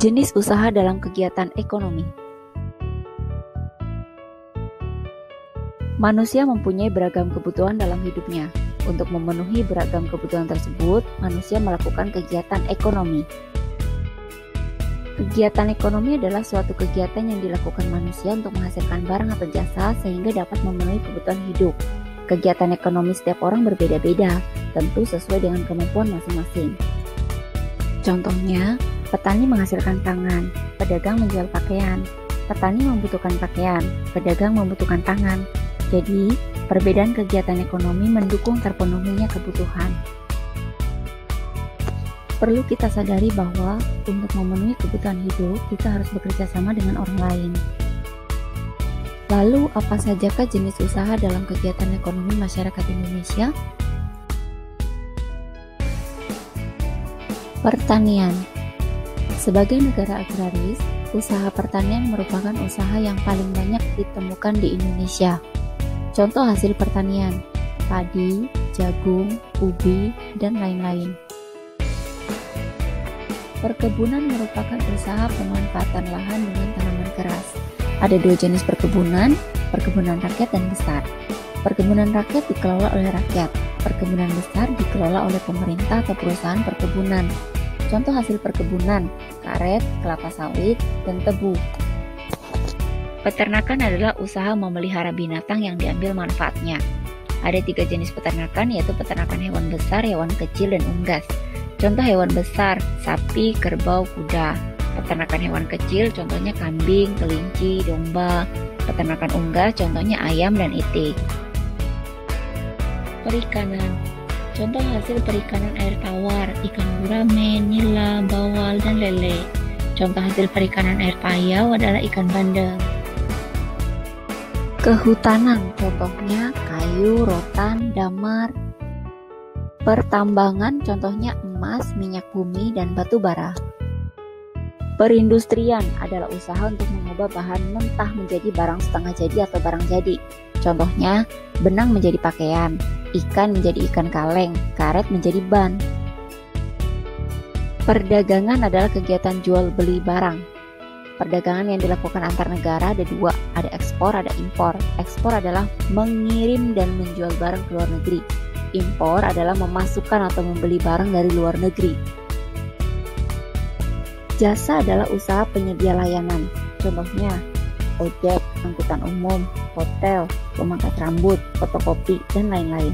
Jenis usaha dalam kegiatan ekonomi. Manusia mempunyai beragam kebutuhan dalam hidupnya. Untuk memenuhi beragam kebutuhan tersebut, manusia melakukan kegiatan ekonomi. Kegiatan ekonomi adalah suatu kegiatan yang dilakukan manusia untuk menghasilkan barang atau jasa sehingga dapat memenuhi kebutuhan hidup. Kegiatan ekonomi setiap orang berbeda-beda, tentu sesuai dengan kemampuan masing-masing. Contohnya, petani menghasilkan pangan, pedagang menjual pakaian, petani membutuhkan pakaian, pedagang membutuhkan pangan. Jadi, perbedaan kegiatan ekonomi mendukung terpenuhinya kebutuhan. Perlu kita sadari bahwa untuk memenuhi kebutuhan hidup, kita harus bekerja sama dengan orang lain. Lalu, apa sajakah jenis usaha dalam kegiatan ekonomi masyarakat Indonesia? Pertanian. Sebagai negara agraris, usaha pertanian merupakan usaha yang paling banyak ditemukan di Indonesia. Contoh hasil pertanian, padi, jagung, ubi, dan lain-lain. Perkebunan merupakan usaha pemanfaatan lahan dengan tanaman keras. Ada dua jenis perkebunan, perkebunan rakyat dan besar. Perkebunan rakyat dikelola oleh rakyat, perkebunan besar dikelola oleh pemerintah atau perusahaan perkebunan. Contoh hasil perkebunan, karet, kelapa sawit, dan tebu. Peternakan adalah usaha memelihara binatang yang diambil manfaatnya. Ada 3 jenis peternakan, yaitu peternakan hewan besar, hewan kecil, dan unggas. Contoh hewan besar, sapi, kerbau, kuda. Peternakan hewan kecil, contohnya kambing, kelinci, domba. Peternakan unggas, contohnya ayam dan itik. Perikanan. Contoh hasil perikanan air tawar, ikan gurame, nila, bawal, dan lele. Contoh hasil perikanan air payau adalah ikan bandeng. Kehutanan, contohnya kayu, rotan, damar. Pertambangan, contohnya emas, minyak bumi, dan batu bara. Perindustrian adalah usaha untuk mengubah bahan mentah menjadi barang setengah jadi atau barang jadi. Contohnya, benang menjadi pakaian, ikan menjadi ikan kaleng, karet menjadi ban. Perdagangan adalah kegiatan jual beli barang. Perdagangan yang dilakukan antar negara ada 2, ada ekspor, ada impor. Ekspor adalah mengirim dan menjual barang ke luar negeri. Impor adalah memasukkan atau membeli barang dari luar negeri. Jasa adalah usaha penyedia layanan. Contohnya, ojek, angkutan umum, hotel, pemangkas rambut, fotokopi, dan lain-lain.